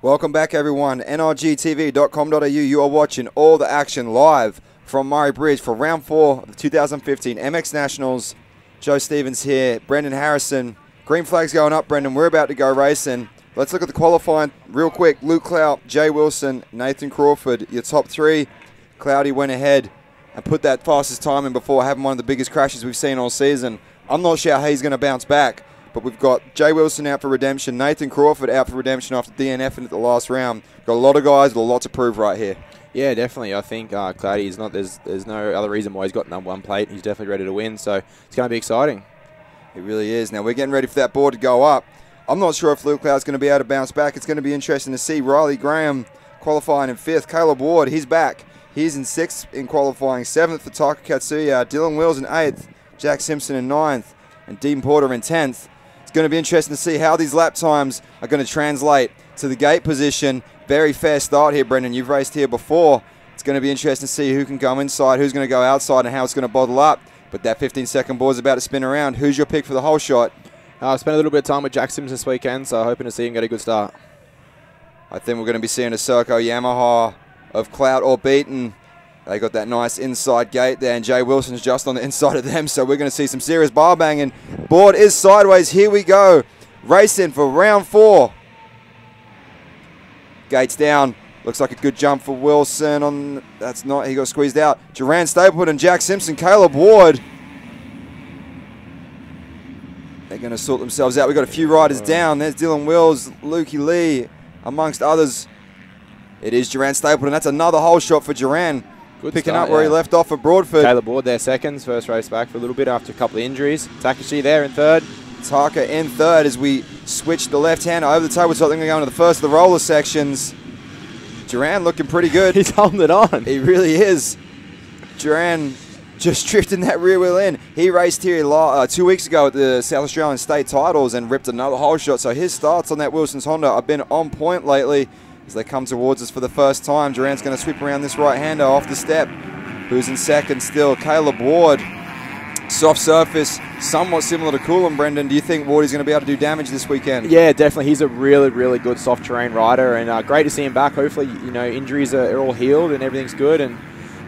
Welcome back, everyone. nrgtv.com.au. You are watching all the action live from Murray Bridge for round 4 of the 2015 MX Nationals. Joe Stevens here, Brendan Harrison. Green flag's going up, Brendan. We're about to go racing. Let's look at the qualifying real quick. Luke Clout, Jay Wilson, Nathan Crawford, your top 3. Cloudy went ahead and put that fastest time in before having one of the biggest crashes we've seen all season. I'm not sure how he's going to bounce back. But we've got Jay Wilson out for redemption, Nathan Crawford out for redemption after DNFing at the last round. Got a lot of guys with a lot to prove right here. Yeah, definitely. I think Cloudy is not. There's no other reason why he's got #1 plate. He's definitely ready to win, so it's going to be exciting. It really is. Now we're getting ready for that board to go up. I'm not sure if Luke Cloud's going to be able to bounce back. It's going to be interesting to see. Riley Graham qualifying in 5th. Caleb Ward, he's back. He's in 6th in qualifying. 7th for Taka Katsuya. Dylan Wills in 8th. Jack Simpson in 9th. And Dean Porter in 10th. Going to be interesting to see how these lap times are going to translate to the gate position. Very fair start here, Brendan. You've raced here before. It's going to be interesting to see who can come inside, who's going to go outside, and how it's going to bottle up. But that 15-second board is about to spin around. Who's your pick for the whole shot? I spent a little bit of time with Jack Sims this weekend, so hoping to see him get a good start. I think we're going to be seeing a Serco Yamaha of Clout or beaten. They got that nice inside gate there, and Jay Wilson's just on the inside of them, so we're going to see some serious bar banging. Board is sideways. Here we go. Racing for round 4. Gates down. Looks like a good jump for Wilson. On that's not. He got squeezed out. Duran Stapleton and Jack Simpson. Caleb Ward. They're going to sort themselves out. We've got a few riders down. There's Dylan Wills, Lukey Lee, amongst others. It is Duran Stapleton. That's another hole shot for Duran. Good picking start, up where he left off at Broadford. Caleb Ward there seconds, first race back for a little bit after a couple of injuries. Takashi there in 3rd. Taka in 3rd as we switch the left hand over the toe. We're going to go into the first of the roller sections. Duran looking pretty good. He's holding it on. He really is. Duran just drifting that rear wheel in. He raced here 2 weeks ago at the South Australian State Titles and ripped another hole shot. So his starts on that Wilson's Honda have been on point lately. As they come towards us for the first time, Duran's going to sweep around this right-hander off the step. Who's in 2nd still? Caleb Ward. Soft surface, somewhat similar to Coolum, Brendan. Do you think Ward is going to be able to do damage this weekend? Yeah, definitely. He's a really, really good soft terrain rider, and great to see him back. Hopefully, you know, injuries are all healed and everything's good. And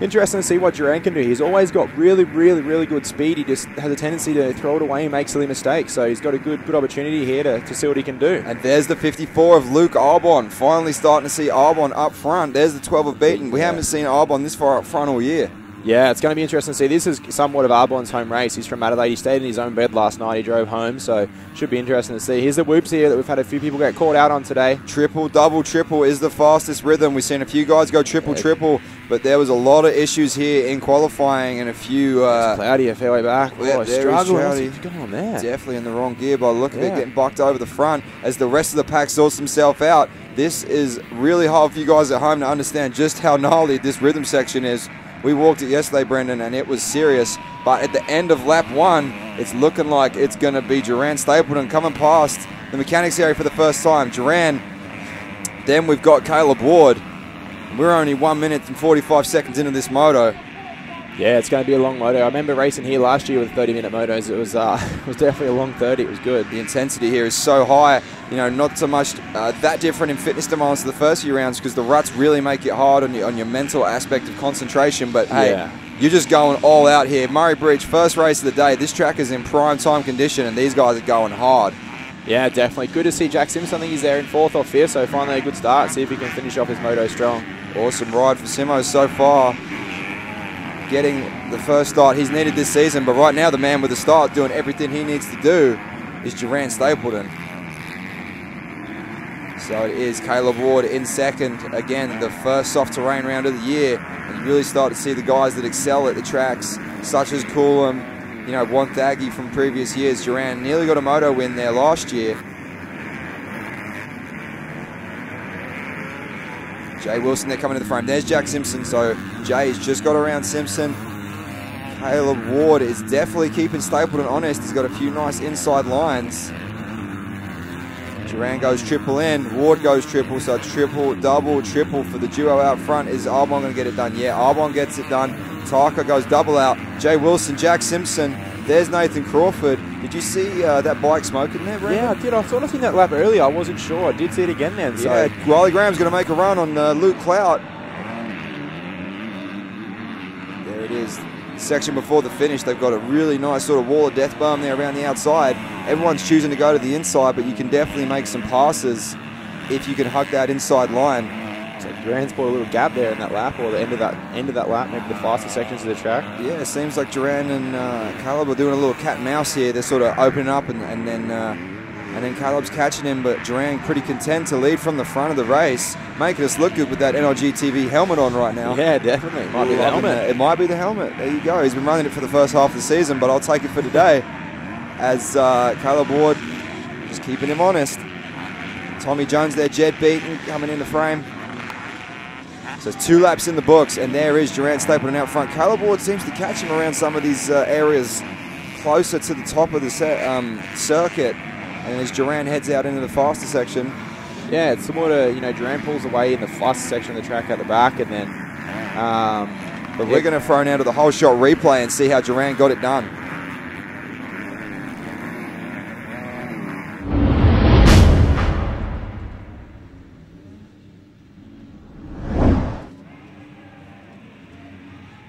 interesting to see what Duran can do. He's always got really, really, really good speed. He just has a tendency to throw it away and make silly mistakes. So he's got a good opportunity here to see what he can do. And there's the 54 of Luke Arbon. Finally starting to see Arbon up front. There's the 12 of Beaton. We haven't seen Arbon this far up front all year. Yeah, it's going to be interesting to see. This is somewhat of Arbon's home race. He's from Adelaide. He stayed in his own bed last night. He drove home, so should be interesting to see. Here's the whoops here that we've had a few people get caught out on today. Triple, double, triple is the fastest rhythm. We've seen a few guys go triple, triple, but there was a lot of issues here in qualifying and a few... Cloudy a fair way back. Yeah, oh, struggle. What's going on there? Definitely in the wrong gear by the look of it, getting bucked over the front as the rest of the pack sorts themselves out. This is really hard for you guys at home to understand just how gnarly this rhythm section is. We walked it yesterday, Brendan, and it was serious. But at the end of lap 1, it's looking like it's going to be Duran Stapleton coming past the mechanics area for the first time. Duran, then we've got Caleb Ward. We're only 1 minute and 45 seconds into this moto. Yeah, it's going to be a long moto. I remember racing here last year with 30-minute motos. It was definitely a long 30. It was good. The intensity here is so high. You know, not so much that different in fitness demands to the first few rounds because the ruts really make it hard on your mental aspect of concentration. But hey, you're just going all out here. Murray Bridge, first race of the day. This track is in prime time condition, and these guys are going hard. Yeah, definitely. Good to see Jack Simpson. I think he's there in 4th or 5th, so finally a good start. See if he can finish off his moto strong. Awesome ride for Simo so far. Getting the first start he's needed this season, but right now the man with the start doing everything he needs to do is Duran Stapleton. So it is Caleb Ward in 2nd. Again, the first soft terrain round of the year. And you really start to see the guys that excel at the tracks, such as Coolum, you know, Wonthaggi from previous years. Duran nearly got a moto win there last year. Jay Wilson, they're coming to the frame. There's Jack Simpson, so Jay's just got around Simpson. Caleb Ward is definitely keeping Stapleton honest. He's got a few nice inside lines. Duran goes triple in, Ward goes triple, so triple, double, triple for the duo out front. Is Arbon going to get it done? Yeah, Arbon gets it done. Taka goes double out. Jay Wilson, Jack Simpson. There's Nathan Crawford. Did you see that bike smoking there, Brandon? Yeah, I did. I sort of seen that lap earlier. I wasn't sure. I did see it again then. So. Yeah, Riley Graham's going to make a run on Luke Clout. There it is. Section before the finish, they've got a really nice sort of wall of death bomb there around the outside. Everyone's choosing to go to the inside, but you can definitely make some passes if you can hug that inside line. So Duran's brought a little gap there in that lap, or the end of that lap, maybe the faster sections of the track. Yeah, it seems like Duran and Caleb are doing a little cat and mouse here. They're sort of opening up, and then Caleb's catching him, but Duran pretty content to lead from the front of the race, making us look good with that NRG TV helmet on right now. Yeah, definitely. It might be the helmet. It might be the helmet. There you go. He's been running it for the first half of the season, but I'll take it for today, as Caleb Ward just keeping him honest. Tommy Jones there, Jed Beaton coming in the frame. So it's 2 laps in the books, and there is Duran Stapleton out front. Caleb Ward seems to catch him around some of these areas closer to the top of the circuit, and as Duran heads out into the faster section. Yeah, it's similar to, Duran pulls away in the faster section of the track at the back, and then... but we're going to throw now to the whole shot replay and see how Duran got it done.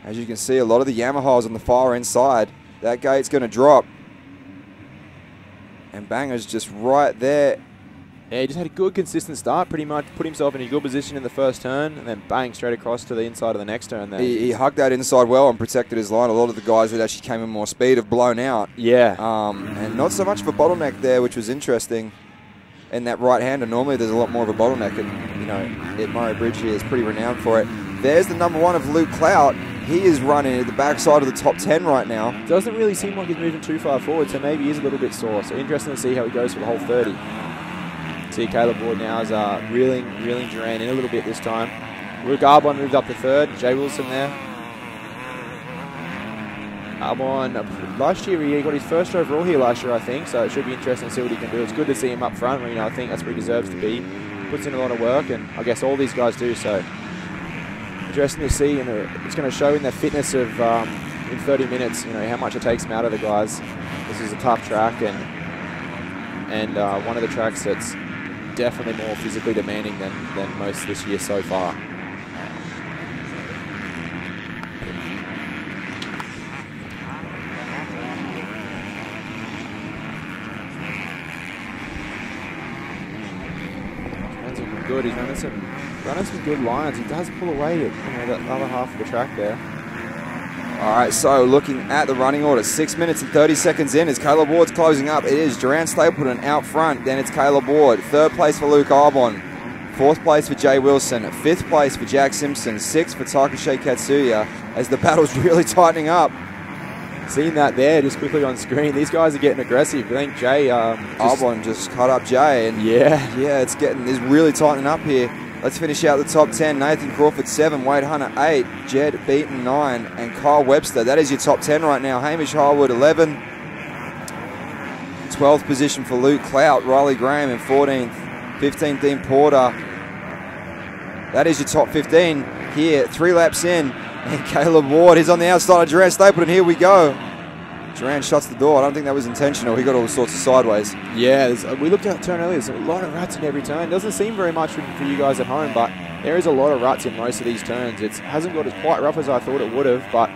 As you can see, a lot of the Yamahas on the far inside. That gate's going to drop. And Banger's just right there. Yeah, he just had a good, consistent start, pretty much. Put himself in a good position in the first turn, and then bang, straight across to the inside of the next turn there. He hugged that inside well and protected his line. A lot of the guys that actually came in more speed have blown out. Yeah. And not so much of a bottleneck there, which was interesting. And that right-hander, normally there's a lot more of a bottleneck. And, at Murray Bridge here is pretty renowned for it. There's the number 1 of Luke Clout. He is running at the backside of the top 10 right now. Doesn't really seem like he's moving too far forward, so maybe he's a little bit sore. So interesting to see how he goes for the whole 30. See Caleb Ward now is reeling Duran in a little bit this time. Luke Arbon moved up to 3rd. Jay Wilson there. Arbon, last year he got his first overall here last year, I think, so it should be interesting to see what he can do. It's good to see him up front. I think that's where he deserves to be. Puts in a lot of work, and I guess all these guys do, so... Interesting to see, and it's going to show in their fitness of in 30 minutes, how much it takes them out of the guys. This is a tough track, and one of the tracks that's definitely more physically demanding than most this year so far. That's looking good. He's running some good lines. He does pull away at that other half of the track there. All right, so looking at the running order, 6 minutes and 30 seconds in as Caleb Ward's closing up. It is Duran Stapleton out front, then it's Caleb Ward. 3rd place for Luke Arbon. 4th place for Jay Wilson. 5th place for Jack Simpson. 6th for Takashe Katsuya as the battle's really tightening up. Seeing that there just quickly on screen, these guys are getting aggressive. I think Jay... Arbon just cut up Jay. And yeah, it's really tightening up here. Let's finish out the top 10. Nathan Crawford 7, Wade Hunter 8, Jed Beaton 9, and Kyle Webster. That is your top 10 right now. Hamish Harwood 11. 12th position for Luke Clout. Riley Graham in 14th. 15th Dean Porter. That is your top 15 here. 3 laps in. And Caleb Ward is on the outside of Duran Stapleton. Here we go. Duran shuts the door. I don't think that was intentional. He got all sorts of sideways. Yeah, we looked at that turn earlier. There's a lot of ruts in every turn. Doesn't seem very much for you guys at home, but there is a lot of ruts in most of these turns. It hasn't got as quite rough as I thought it would have, but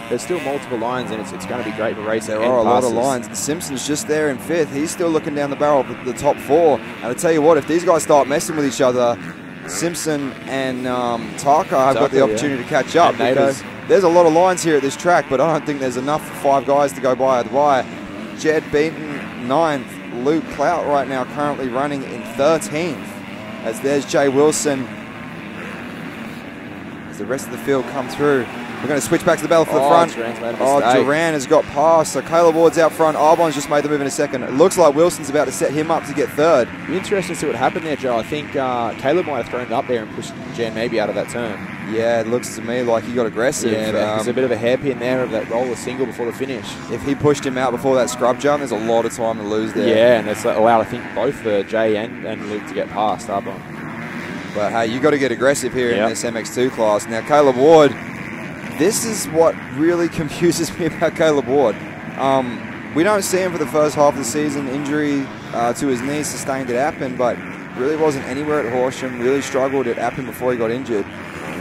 there's still multiple lines, and it's going to be great for racing. There are a lot of lines. Simpson's just there in 5th. He's still looking down the barrel of the top 4. And I tell you what, if these guys start messing with each other, Simpson and Taka have got the opportunity to catch up, because there's a lot of lines here at this track, but I don't think there's enough for 5 guys to go by the wire. Jed Beaton 9th. Luke Clout right now currently running in 13th. As there's Jay Wilson. As the rest of the field come through. We're going to switch back to the battle for the front. Duran has got past. So Caleb Ward's out front. Arbon's just made the move in a second. It looks like Wilson's about to set him up to get 3rd. It'll be interesting to see what happened there, Joe. I think Caleb might have thrown it up there and pushed Jan maybe out of that turn. Yeah, it looks to me like he got aggressive. Yeah, there's a bit of a hairpin there of that roller single before the finish. If he pushed him out before that scrub jump, there's a lot of time to lose there. Yeah, and it's allowed, I think, both Jay and Luke to get past Arbon. But hey, you got to get aggressive here in this MX2 class. Now, Caleb Ward, this is what really confuses me about Caleb Ward. We don't see him for the first half of the season. Injury to his knee sustained at Appin, but really wasn't anywhere at Horsham. Really struggled at Appin before he got injured.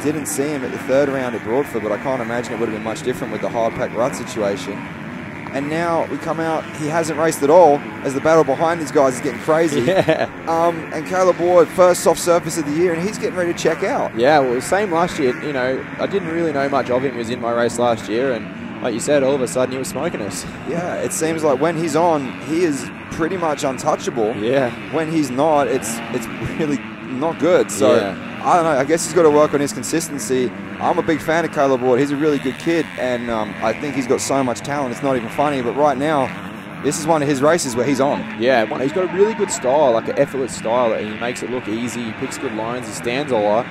Didn't see him at the third round at Broadford, but I can't imagine it would have been much different with the hard pack rut situation. And now we come out, he hasn't raced at all as the battle behind these guys is getting crazy. Yeah. And Caleb Ward, first soft surface of the year, and he's getting ready to check out. Yeah, well, same last year. You know, I didn't really know much of him. He was in my race last year, and like you said, all of a sudden he was smoking us. Yeah, it seems like when he's on, he is pretty much untouchable. Yeah. When he's not, it's really not good. So, yeah. I don't know. I guess he's got to work on his consistency. I'm a big fan of Caleb Ward. He's a really good kid, and I think he's got so much talent. It's not even funny. But right now, this is one of his races where he's on. Yeah, he's got a really good style, like an effortless style. He makes it look easy. He picks good lines. He stands a lot.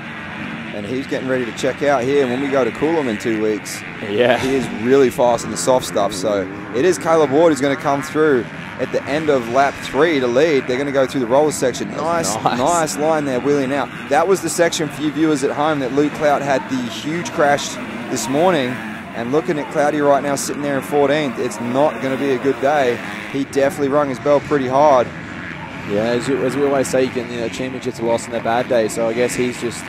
And he's getting ready to check out here when we go to Coolum in 2 weeks. Yeah. He is really fast in the soft stuff. So it is Caleb Ward who's going to come through at the end of lap 3 to lead. They're going to go through the roller section. Nice line there, wheeling out. That was the section for you viewers at home that Luke Clout had the huge crash this morning. And looking at Cloudy right now sitting there in 14th, it's not going to be a good day. He definitely rung his bell pretty hard. Yeah, as we always say, championships are lost on their bad day. So I guess he's just,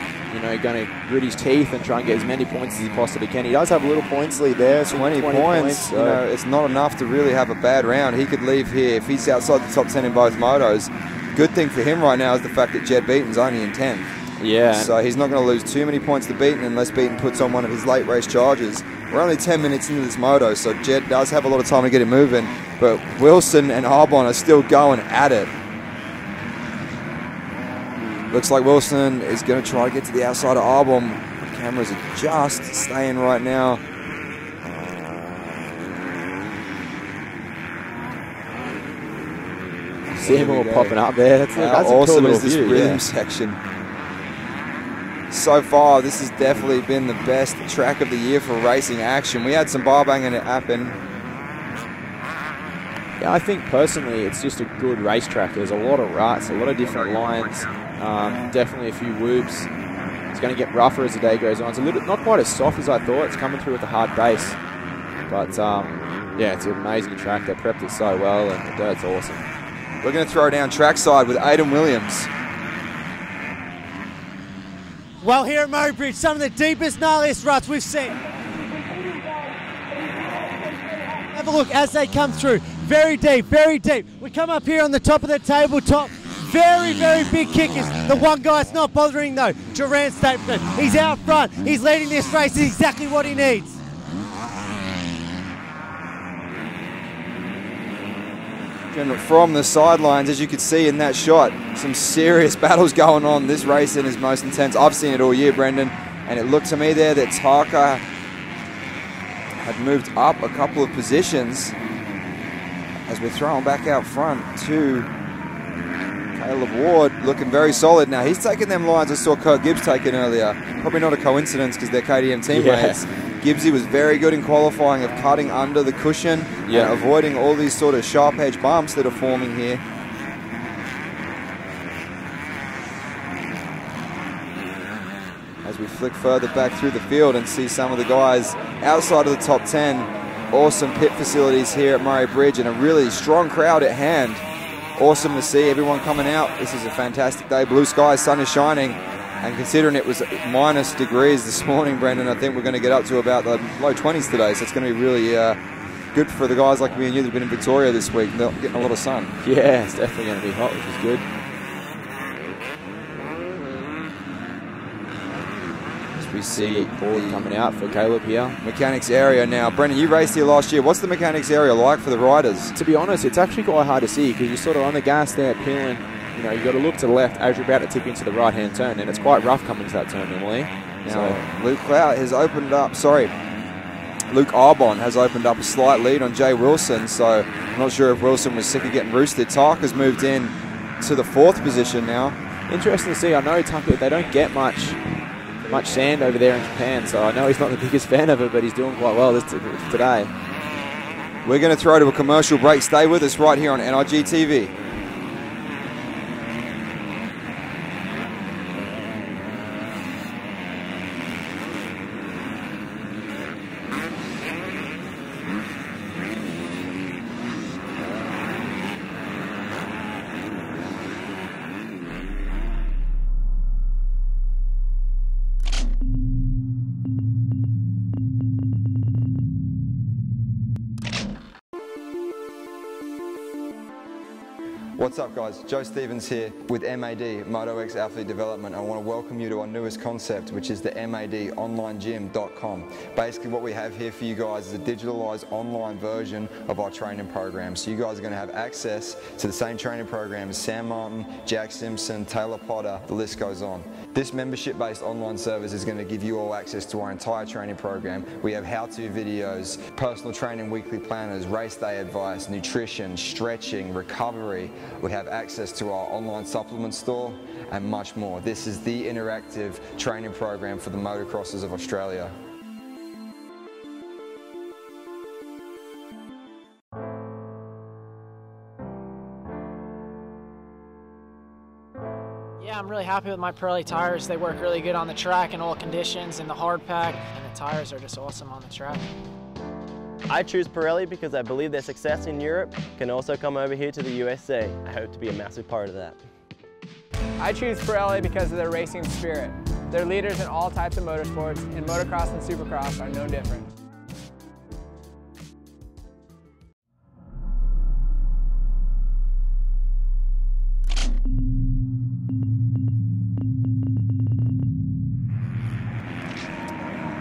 going to grit his teeth and try and get as many points as he possibly can. He does have a little points lead there. 20 points. So. It's not enough to really have a bad round. He could leave here if he's outside the top 10 in both motos. Good thing for him right now is the fact that Jed Beaton's only in 10th. Yeah. So he's not going to lose too many points to Beaton unless Beaton puts on one of his late race charges. We're only 10 minutes into this moto, so Jed does have a lot of time to get it moving. But Wilson and Arbon are still going at it. Looks like Wilson is going to try to get to the outside of Arbon. The cameras are just staying right now. See him all popping up there. That's awesome a cool is this view, rhythm section. So far, this has definitely been the best track of the year for racing action. We had some bar banging at Appin. Yeah, I think personally it's just a good racetrack. There's a lot of ruts, a lot of different lines, definitely a few whoops. It's going to get rougher as the day goes on. It's a little, not quite as soft as I thought. It's coming through with a hard base. But yeah, it's an amazing track. They prepped it so well, and the dirt's awesome. We're going to throw down trackside with Aidan Williams. Well, here at Murray Bridge, some of the deepest, gnarliest ruts we've seen. Have a look as they come through. Very deep, very deep. We come up here on the top of the tabletop. Very, very big kickers. The one guy's not bothering though, Durant Stapleton. He's out front. He's leading this race. It's exactly what he needs. And from the sidelines, as you could see in that shot, some serious battles going on. This racing is most intense. I've seen it all year, Brendan, and it looked to me there that Taka had moved up a couple of positions as we're throwing back out front to Caleb Ward, looking very solid. Now, he's taking them lines I saw Kurt Gibbs taking earlier. Probably not a coincidence because they're KTM teammates. Yeah. Gibbsy was very good in qualifying of cutting under the cushion and avoiding all these sort of sharp edge bumps that are forming here. As we flick further back through the field and see some of the guys outside of the top 10. Awesome pit facilities here at Murray Bridge and a really strong crowd at hand. Awesome to see everyone coming out. This is a fantastic day. Blue skies, sun is shining. And considering it was minus degrees this morning, Brendan, I think we're going to get up to about the low 20s today. So it's going to be really good for the guys like me and you that have been in Victoria this week. They're getting a lot of sun. Yeah, it's definitely going to be hot, which is good. As we see Ford coming out for Caleb here. Mechanics area now. Brendan, you raced here last year. What's the mechanics area like for the riders? To be honest, it's actually quite hard to see because you're sort of on the gas there, peeling. You've got to look to the left as you're about to tip into the right-hand turn, and it's quite rough coming to that turn normally. Now, Luke Clout has opened up, Luke Arbon has opened up a slight lead on Jay Wilson, so I'm not sure if Wilson was sick of getting roosted. Tarka's moved in to the 4th position now. Interesting to see. I know Taka, they don't get much sand over there in Japan, so I know he's not the biggest fan of it, but he's doing quite well today. We're going to throw to a commercial break. Stay with us right here on NRG TV. What's up guys, Joe Stevens here with MAD, Moto X Athlete Development. I want to welcome you to our newest concept, which is the MADonlinegym.com. Basically what we have here for you guys is a digitalized online version of our training program. So you guys are going to have access to the same training program as Sam Martin, Jack Simpson, Taylor Potter, the list goes on. This membership-based online service is going to give you all access to our entire training program. We have how-to videos, personal training weekly planners, race day advice, nutrition, stretching, recovery. We have access to our online supplement store and much more. This is the interactive training program for the motocrossers of Australia. Yeah, I'm really happy with my Pirelli tires. They work really good on the track in all conditions, in the hard pack, and the tires are just awesome on the track. I choose Pirelli because I believe their success in Europe can also come over here to the USA. I hope to be a massive part of that. I choose Pirelli because of their racing spirit. They're leaders in all types of motorsports, and motocross and supercross are no different.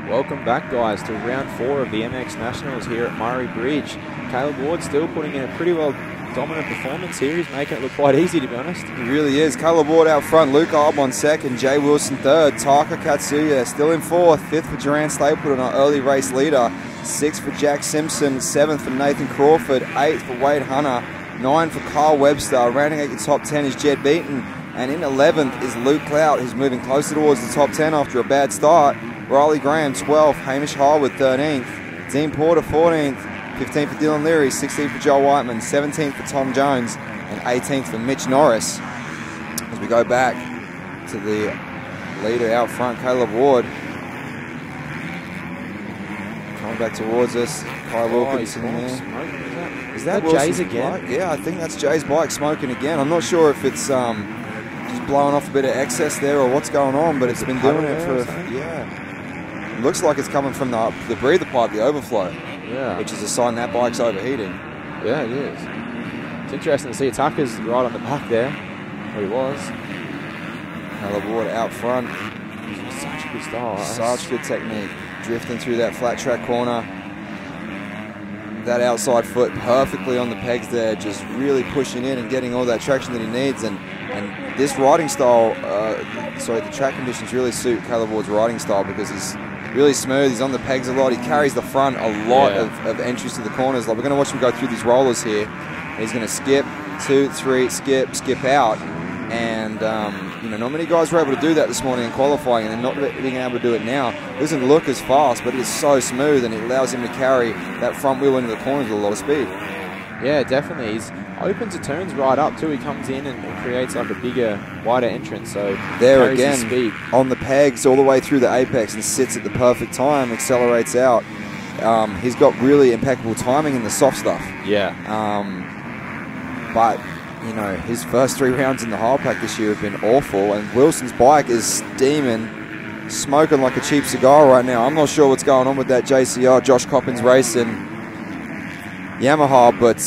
Welcome back guys to round 4 of the MX Nationals here at Murray Bridge. Caleb Ward still putting in a pretty well dominant performance here. He's making it look quite easy, to be honest. He really is. Caleb Ward out front, Luke Albon second, Jay Wilson third, Taka Katsuya still in fourth, fifth for Duran Stapleton, our early race leader, sixth for Jack Simpson, seventh for Nathan Crawford, eighth for Wade Hunter, 9 for Kyle Webster. Rounding out your top 10 is Jed Beaton, and in 11th is Luke Clout, who's moving closer towards the top 10 after a bad start. Riley Graham 12th, Hamish Harwood 13th, Dean Porter 14th, 15th for Dylan Leary, 16th for Joe Whiteman, 17th for Tom Jones, and 18th for Mitch Norris. As we go back to the leader out front, Caleb Ward. Coming back towards us, Kyle Wilkinson there. Is that Jay's again? Bike? Yeah, I think that's Jay's bike smoking again. I'm not sure if it's just blowing off a bit of excess there or what's going on, but it's been doing it for, yeah. It looks like it's coming from the breather pipe, the overflow. Yeah. Which is a sign that bike's overheating. Yeah, it is. It's interesting to see Tucker's right on the back there, where he was. Caleb Ward out front. Such a good style. Such good technique. Drifting through that flat track corner. That outside foot perfectly on the pegs there, just really pushing in and getting all that traction that he needs. And this riding style, the track conditions really suit Caleb Ward's riding style because he's really smooth, he's on the pegs a lot, he carries the front a lot of entries to the corners. Like we're going to watch him go through these rollers here. He's going to skip, 2, 3, skip out. And, not many guys were able to do that this morning in qualifying, and not being able to do it now. It doesn't look as fast, but it is so smooth, and it allows him to carry that front wheel into the corners with a lot of speed. Yeah, definitely. He's open to turns right up too. He comes in and creates like a bigger, wider entrance. So there again, speed on the pegs all the way through the apex and sits at the perfect time, accelerates out. He's got really impeccable timing in the soft stuff. Yeah. But his first 3 rounds in the hard pack this year have been awful, and Wilson's bike is steaming, smoking like a cheap cigar right now. I'm not sure what's going on with that JCR, Josh Coppins Racing Yamaha, but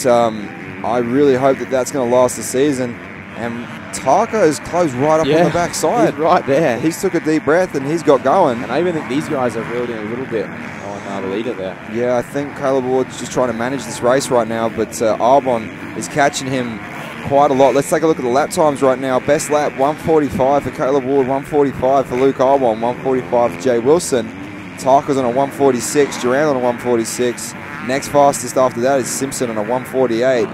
I really hope that that's going to last the season. And Taka is closed right up on the back side. He's right there. He's took a deep breath and he's got going. And I even think these guys have reeled in a little bit on the leader there. Yeah, I think Caleb Ward's just trying to manage this race right now, but Albon is catching him quite a lot. Let's take a look at the lap times right now. Best lap 1:45 for Caleb Ward, 1:45 for Luke Albon, 1:45 for Jay Wilson. Taka's on a 1:46, Duran on a 1:46. Next fastest after that is Simpson on a 1:48,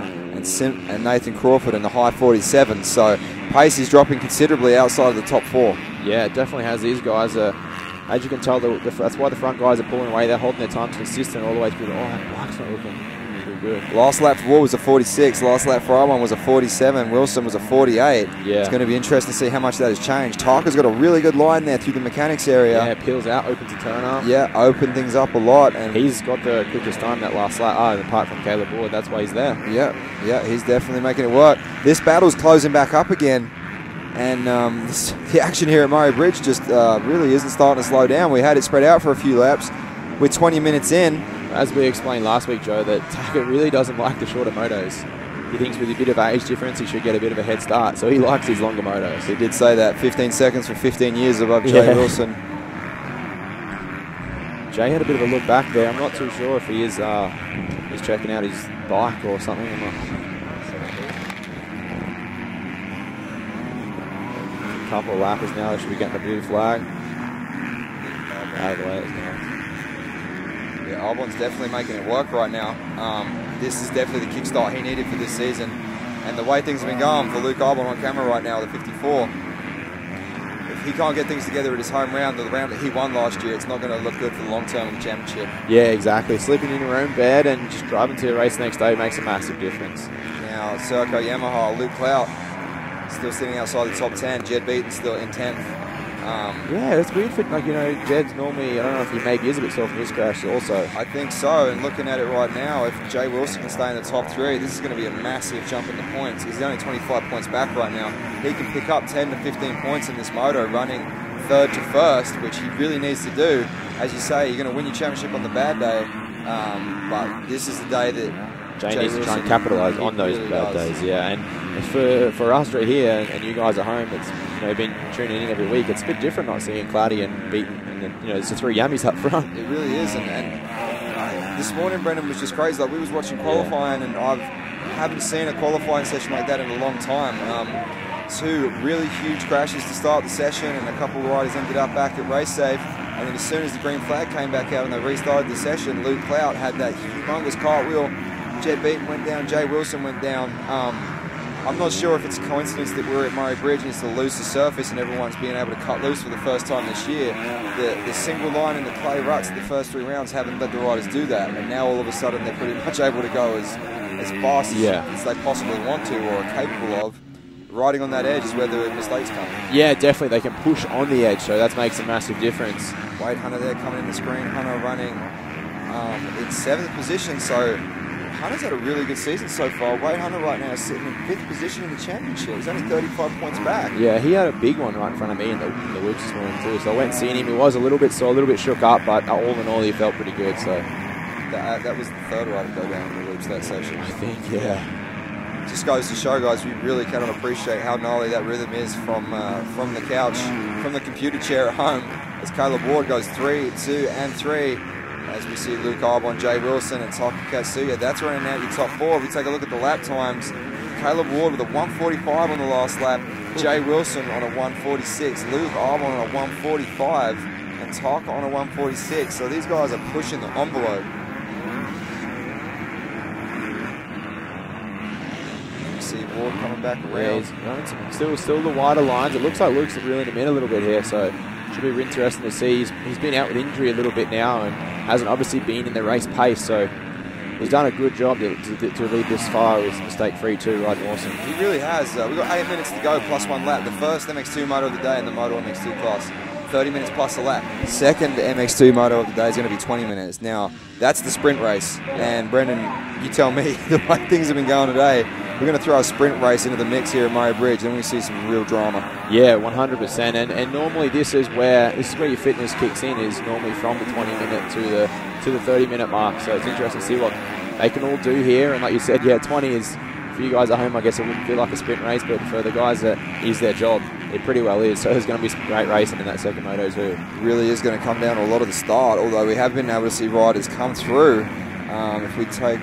and Nathan Crawford in the high 47. So pace is dropping considerably outside of the top 4. Yeah, it definitely has. These guys are, as you can tell, that's why the front guys are pulling away. They're holding their time consistent all the way through. That bike's not looking too good. Last lap for Ward was a 46. Last lap for Albon was a 47. Wilson was a 48. Yeah. It's going to be interesting to see how much that has changed. Taka's got a really good line there through the mechanics area. Yeah, peels out, opens the turn up. Yeah, open things up a lot. And he's got the quickest time that last lap, apart from Caleb Ward. That's why he's there. Yeah, he's definitely making it work. This battle's closing back up again. And the action here at Murray Bridge just really isn't starting to slow down. We had it spread out for a few laps. We're 20 minutes in. As we explained last week, Joe, that Taka really doesn't like the shorter motos. he thinks with a bit of age difference he should get a bit of a head start. So he likes his longer motos. He did say that, 15 seconds for 15 years above Jay Wilson. Jay had a bit of a look back there. I'm not too sure if he is he's checking out his bike or something. I'm not. A couple of lappers now. They should be getting the blue flag. Out of the way. Yeah, Albon's definitely making it work right now. This is definitely the kickstart he needed for this season. And the way things have been going for Luke Albon on camera right now, the 54, if he can't get things together at his home round, the round that he won last year, it's not going to look good for the long term in the championship. Yeah, exactly. Sleeping in your own bed and just driving to the race the next day makes a massive difference. Now, Serco Yamaha, Luke Clout still sitting outside the top 10. Jed Beaton still in 10th. Yeah, it's weird for, like, you know, Jed's normally, I don't know if he maybe is a bit soft in his crash also. I think so, and looking at it right now, if Jay Wilson can stay in the top 3, this is going to be a massive jump in the points. He's only 25 points back right now. He can pick up 10 to 15 points in this moto, running 3rd to 1st, which he really needs to do. As you say, you're going to win your championship on the bad day, but this is the day that Jay needs to try and capitalise on those really bad days, yeah. And for us right here and you guys at home that's been tuning in every week, it's a bit different not seeing Cloudy and Beaton, and then there's the 3 Yammies up front. It really is, and this morning Brendan was just crazy. Like, we was watching qualifying, and I haven't seen a qualifying session like that in a long time. 2 really huge crashes to start the session, and a couple of riders ended up back at race safe. And then as soon as the green flag came back out and they restarted the session, Luke Clout had that humongous cartwheel. Jed Beaton went down, Jay Wilson went down. I'm not sure if it's a coincidence that we're at Murray Bridge and it's the looser surface and everyone's being able to cut loose for the first time this year. The single line and the clay ruts the first 3 rounds haven't let the riders do that, and now all of a sudden they're pretty much able to go as fast as they possibly want to or are capable of. Riding on that edge is where the mistakes come. Yeah, definitely. They can push on the edge, so that makes a massive difference. Wade Hunter there coming in the screen. Hunter running in 7th position, so Hunter's had a really good season so far. Wade Hunter right now is sitting in 5th position in the championship. He's only 35 points back. Yeah, he had a big one right in front of me in the whoops this morning too. So I went and seen him. He was a little bit sore, a little bit shook up, but all in all, he felt pretty good. So that was the 3rd ride to go down in the whoops that session. I think, yeah. Just goes to show, guys, we really cannot appreciate how gnarly that rhythm is from the couch, from the computer chair at home. As Caleb Ward goes 3, 2, and 3. As we see Luke Albon, Jay Wilson, and Taka Katsuya, that's running out your top 4. If we take a look at the lap times, Caleb Ward with a 1:45 on the last lap, Jay Wilson on a 1:46, Luke Albon on a 1:45, and Taka on a 1:46. So these guys are pushing the envelope. You see Ward coming back around. Yeah, still the wider lines. It looks like Luke's reeling him in a little bit here, so should be interesting to see. He's been out with injury a little bit now and hasn't obviously been in the race pace, so he's done a good job to lead this far with mistake-free too, riding awesome. He really has. We've got 8 minutes to go plus 1 lap. The first MX2 moto of the day in the Moto MX2 class. 30 minutes plus a lap. Second MX2 moto of the day is going to be 20 minutes. Now, that's the sprint race. And Brendan, you tell me, the way things have been going today, we're going to throw a sprint race into the mix here at Murray Bridge, and we see some real drama. Yeah, 100%. And normally this is where your fitness kicks in, is normally from the 20-minute to the 30-minute mark. So it's interesting to see what they can all do here. And like you said, yeah, 20 is, for you guys at home, I guess it wouldn't feel like a sprint race, but for the guys that is their job, it pretty well is. So there's going to be some great racing in that second moto too. It really is going to come down to a lot of the start, although we have been able to see riders come through. If we take,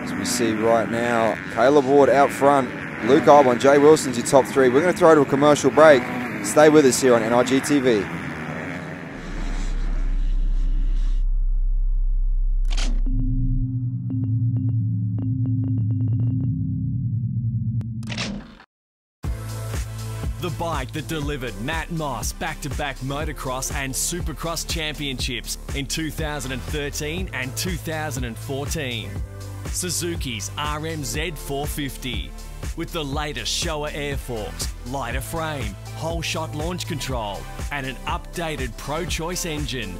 as we see right now, Caleb Ward out front, Luke Albon, Jay Wilson's your top 3. We're going to throw to a commercial break. Stay with us here on NRG TV. The bike that delivered Matt Moss back-to-back motocross and supercross championships in 2013 and 2014. Suzuki's RMZ 450 with the latest Showa air forks, lighter frame, whole shot launch control and an updated Pro Choice engine.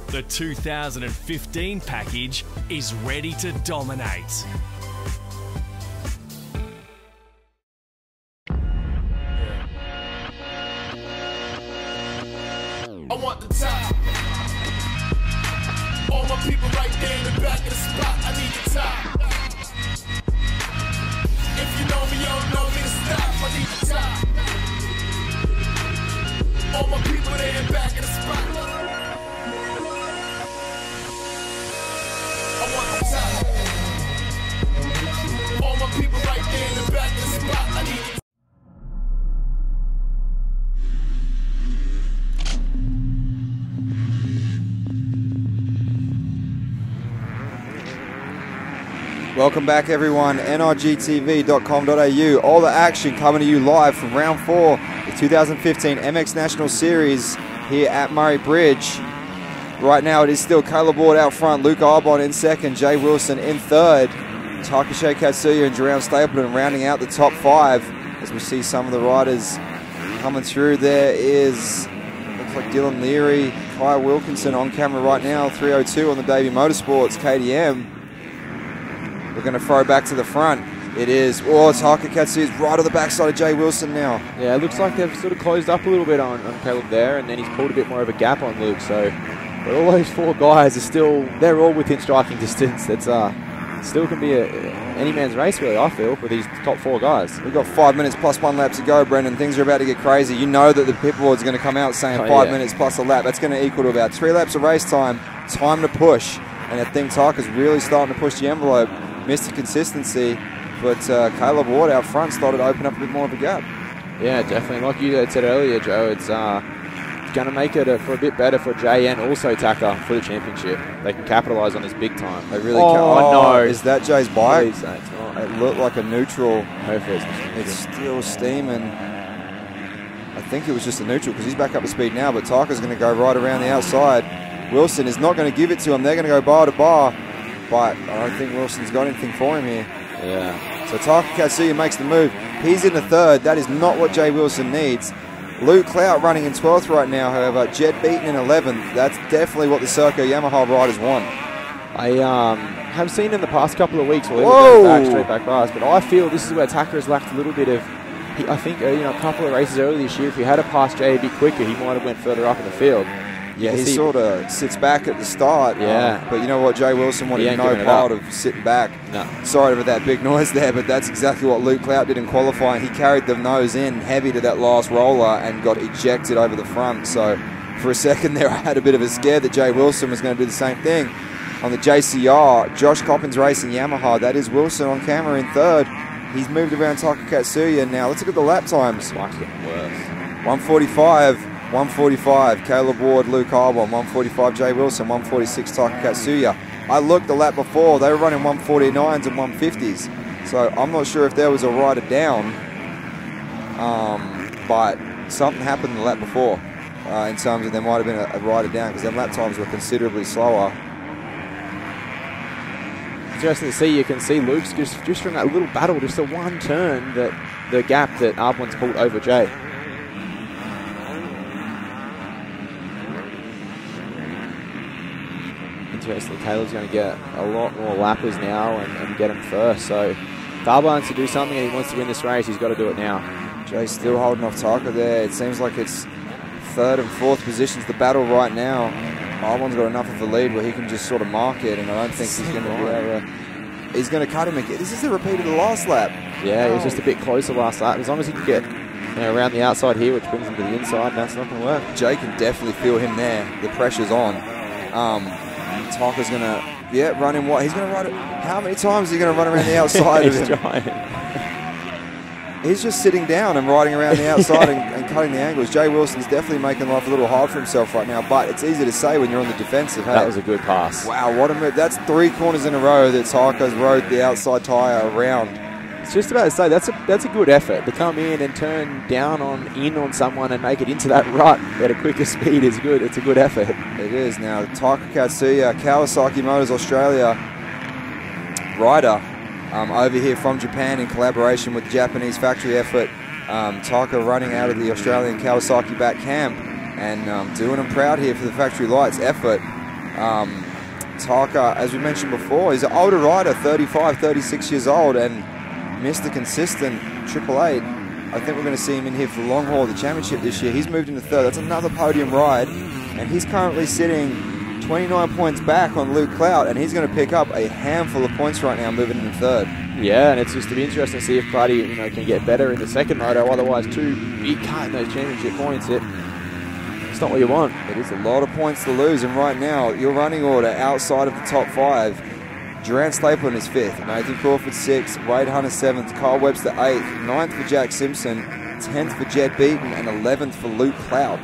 The 2015 package is ready to dominate. I want the top. All my people right there in the back of the spot. I need the top. top. All my people, they in back in the spot. I want the top. All my people right there in the back of the spot. I need the Welcome back, everyone. NRGTV.com.au. All the action coming to you live from round 4, the 2015 MX National Series here at Murray Bridge. Right now, it is still Caleb Ward out front, Luke Arbon in second, Jay Wilson in third, Takashe Katsuya and Jerome Stapleton rounding out the top 5 as we see some of the riders coming through. There is, looks like Dylan Leary, Kai Wilkinson on camera right now, 302 on the Davey Motorsports KTM. We're going to throw back to the front. It is, Taka Katsuya's right on the backside of Jay Wilson now. Yeah, it looks like they've sort of closed up a little bit on Caleb there, and then he's pulled a bit more of a gap on Luke. So, but all those 4 guys are still, they're all within striking distance. It's still can be any man's race, really, I feel, with these top 4 guys. We've got 5 minutes plus 1 lap to go, Brendan. Things are about to get crazy. You know that the pit board's going to come out saying 5 minutes plus a lap. That's going to equal to about 3 laps of race time. Time to push. And I think Taka's really starting to push the envelope. Missed the consistency, but Caleb Ward out front started to open up a bit more of a gap. Yeah, definitely. Like you had said earlier, Joe, it's going to make it for a bit better for Jay and also Taka for the championship. They can capitalise on this big time. They really can. Oh, no. Is that Jay's bike? Please, no, it's not. It looked like a neutral. Hopefully it's still steaming. I think it was just a neutral because he's back up to speed now, but Taka's going to go right around the outside. Wilson is not going to give it to him. They're going to go bar to bar. But I don't think Wilson's got anything for him here. Yeah. So Taka Katsuya makes the move. He's in the third. That is not what Jay Wilson needs. Luke Clout running in 12th right now, however. Jed Beaton in 11th. That's definitely what the Serco Yamaha riders want. I have seen in the past couple of weeks, straight back past, but I feel this is where Taka has lacked a little bit of, I think, a couple of races earlier this year, if he had a passed Jay a bit quicker, he might have went further up in the field. Yeah, he sort of sits back at the start. Yeah. But you know what? Jay Wilson wanted no part of sitting back. No. Sorry for that big noise there, but that's exactly what Luke Clout did in qualifying. He carried the nose in heavy to that last roller and got ejected over the front. So for a second there, I had a bit of a scare that Jay Wilson was going to do the same thing. On the JCR, Josh Coppins Racing Yamaha, that is Wilson on camera in third. He's moved around Taka Katsuya. Now let's look at the lap times. Mike's getting worse. 145, Caleb Ward, Luke Arbon, 145, Jay Wilson, 146, Taka Katsuya. I looked the lap before, they were running 149s and 150s. So I'm not sure if there was a rider down, but something happened the lap before in terms of there might have been a rider down because their lap times were considerably slower. Interesting to see, you can see Luke's just from that little battle, just the one turn, that the gap that Arbon's pulled over Jay. Interesting, Caleb's going to get a lot more lappers now and get him first. So if Arbon wants to do something and he wants to win this race, he's got to do it now. Jay's still holding off Taka there. It seems like it's 3rd and 4th positions, the battle right now. Arbon's got enough of a lead where he can just sort of mark it, and I don't think he's going to be able to. He's going to cut him again. This is the repeat of the last lap. Yeah, he was just a bit closer last lap. As long as he can get around the outside here, which brings him to the inside, that's not going to work. Jay can definitely feel him there. The pressure's on. Taka's going to, run in wide. He's going to run it. How many times is he going to run around the outside of him? He's just sitting down and riding around the outside and cutting the angles. Jay Wilson's definitely making life a little hard for himself right now, but it's easy to say when you're on the defensive. Hey? That was a good pass. Wow, what a move. That's 3 corners in a row that Taka's rode the outside tyre around. It's just about to say, that's a good effort. To come in and turn down in on someone and make it into that rut at a quicker speed is good. It's a good effort. It is. Now, Taka Katsuya, Kawasaki Motors Australia rider, over here from Japan in collaboration with the Japanese factory effort. Taka running out of the Australian Kawasaki back camp and doing them proud here for the factory lights effort. Taka, as we mentioned before, he's an older rider, 35, 36 years old, and Mr. Consistent, 888. I think we're going to see him in here for the long haul of the championship this year. He's moved into 3rd. That's another podium ride, and he's currently sitting 29 points back on Luke Clout, and he's going to pick up a handful of points right now, moving into third. Yeah, and it's just to be interesting to see if Cloudy, can get better in the second moto. Otherwise, too big cut in those championship points. It's not what you want. It is a lot of points to lose, and right now, your running order outside of the top 5, Durant Stapleton is 5th, Nathan Crawford 6th, Wade Hunter 7th, Kyle Webster 8th, 9th for Jack Simpson, 10th for Jed Beaton, and 11th for Luke Clout.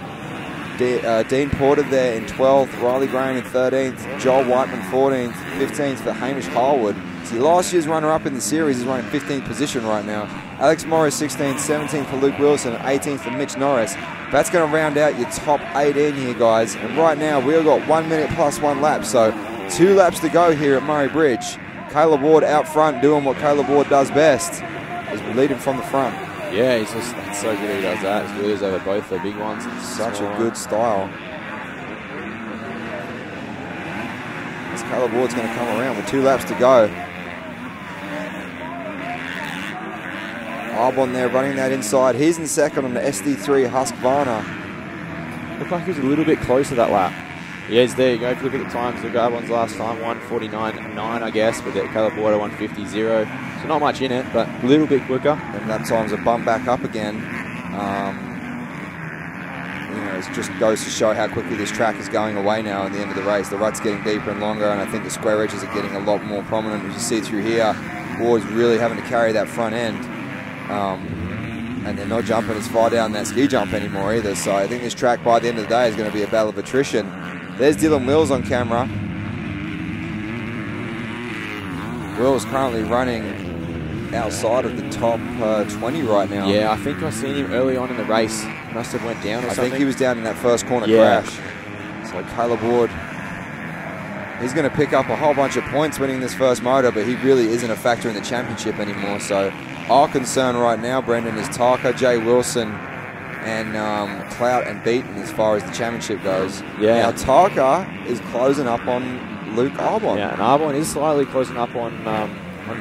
Dean Porter there in 12th, Riley Graham in 13th, Joel Whiteman 14th, 15th for Hamish Harwood. See, last year's runner-up in the series is running 15th position right now. Alex Morris 16th, 17th for Luke Wilson, and 18th for Mitch Norris. That's going to round out your top 18 here, guys. And right now, we've got 1 minute plus 1 lap, so 2 laps to go here at Murray Bridge. Caleb Ward out front doing what Caleb Ward does best, is leading from the front. Yeah, that's so good he does that. He's wheels over both the big ones. Such a good style. This Caleb Ward's going to come around with 2 laps to go. Arbon there running that inside. He's in second on the SD3 Husqvarna. Looked like he was a little bit closer that lap. Yes, there you go. If you look at the times, look at Arbon's last time, 1:49.9, I guess, with the Caleb Ward 1:50.0. So not much in it, but a little bit quicker. And lap times are bumped back up again. It just goes to show how quickly this track is going away now at the end of the race. The rut's getting deeper and longer, and I think the square edges are getting a lot more prominent. As you see through here, Ward's really having to carry that front end. And they're not jumping as far down that ski jump anymore either. So I think this track by the end of the day is going to be a battle of attrition. There's Dylan Wills on camera. Wills currently running outside of the top 20 right now. Yeah, I think I seen him early on in the race. Must have went down or something. I think he was down in that first corner crash. So Caleb Ward, he's going to pick up a whole bunch of points winning this first moto, but he really isn't a factor in the championship anymore. So our concern right now, Brendan, is Tarka, Jay Wilson, and Clout and Beaton as far as the championship goes. Yeah. Now Tarka is closing up on Luke Arbon. Yeah, and Arbon is slightly closing up on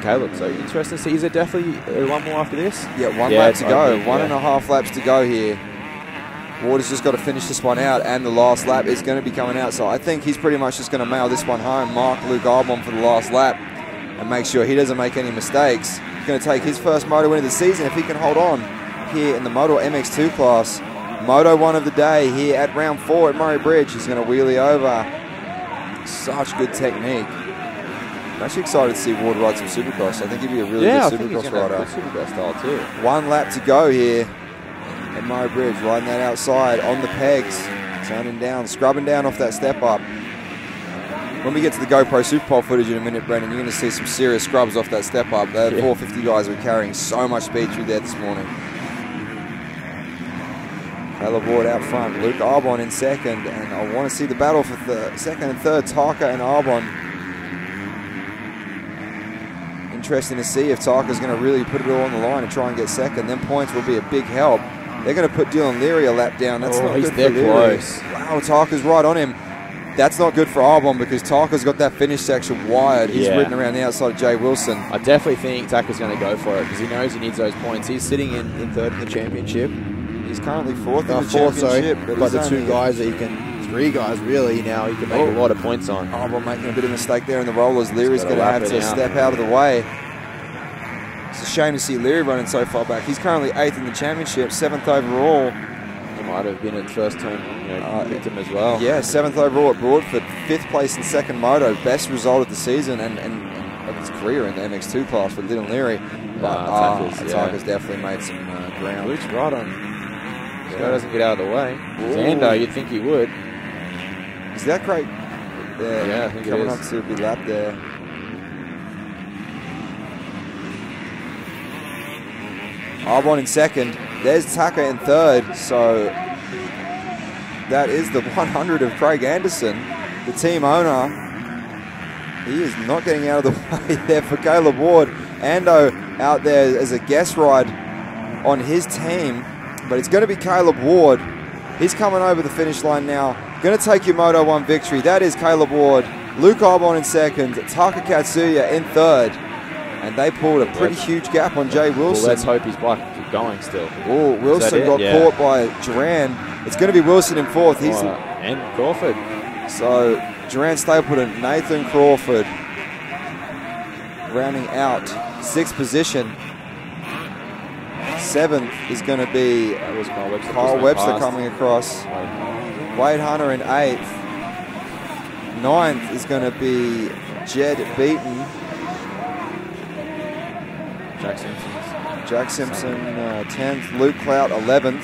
Caleb. So interesting to see. Is it definitely one more after this? Yeah, one lap to go. 1.5 laps to go here. Ward just got to finish this one out, and the last lap is going to be coming out. So I think he's pretty much just going to mail this one home, mark Luke Arbon for the last lap, and make sure he doesn't make any mistakes. He's going to take his first moto win of the season if he can hold on here in the Moto MX2 class. Moto 1 of the day here at round 4 at Murray Bridge. He's going to wheelie over. Such good technique. I'm actually excited to see Ward ride some Supercross. I think he'd be a really good Supercross rider. Supercross style too. 1 lap to go here at Murray Bridge, riding that outside on the pegs, turning down, scrubbing down off that step up. When we get to the GoPro Superpole footage in a minute, Brendan, you're going to see some serious scrubs off that step up. The 450 guys were carrying so much speed through there this morning. Caleb Ward out front, Luke Arbon in second, and I want to see the battle for the second and third, Tarka and Arbon. Interesting to see if Tarka's going to really put it all on the line and try and get second. Then points will be a big help. They're going to put Dylan Leary a lap down. That's not good for Leary. Close. Wow, Tarka's right on him. That's not good for Arbon because Tarka's got that finish section wired. He's ridden around the outside of Jay Wilson. I definitely think Tarka's going to go for it because he knows he needs those points. He's sitting in third in the championship. He's currently fourth in the championship. But the 2 guys that he can, 3 guys really now, he can make a lot of points on. Arbon making a bit of a mistake there in the rollers. Leary's going to have to step out of the way. It's a shame to see Leary running so far back. He's currently 8th in the championship, 7th overall. He might have been at first turn victim as well. Yeah, 7th overall at Broadford, 5th place in second moto, best result of the season and of his career in the MX2 class for Dylan Leary. But Tarka's definitely made some ground. Luke's right on. This guy doesn't get out of the way. Xander, you'd think he would. Is that great? Yeah, I think coming it is. up to a big lap there. Arbon in second. There's Tucker in third. So that is the 100 of Craig Anderson, the team owner. He is not getting out of the way there for Caleb Ward. Ando out there as a guest ride on his team. But it's going to be Caleb Ward. He's coming over the finish line now. Going to take your Moto 1 victory. That is Caleb Ward. Luke Arbon in second. Taka Katsuya in third. And they pulled a pretty huge gap on Jay Wilson. Well, let's hope his bike keep going still. Oh, Wilson got caught by Duran. It's going to be Wilson in fourth. He's and Crawford. So Durant Stapleton, Nathan Crawford rounding out 6th position. 7th is going to be Kyle Webster coming across. Wade Hunter in 8th. 9th is going to be Jed Beaton. Jack Simpson 10th. Luke Clout 11th.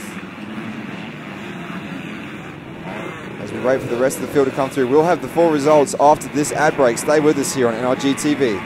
As we wait for the rest of the field to come through, we'll have the full results after this ad break. Stay with us here on NRG TV.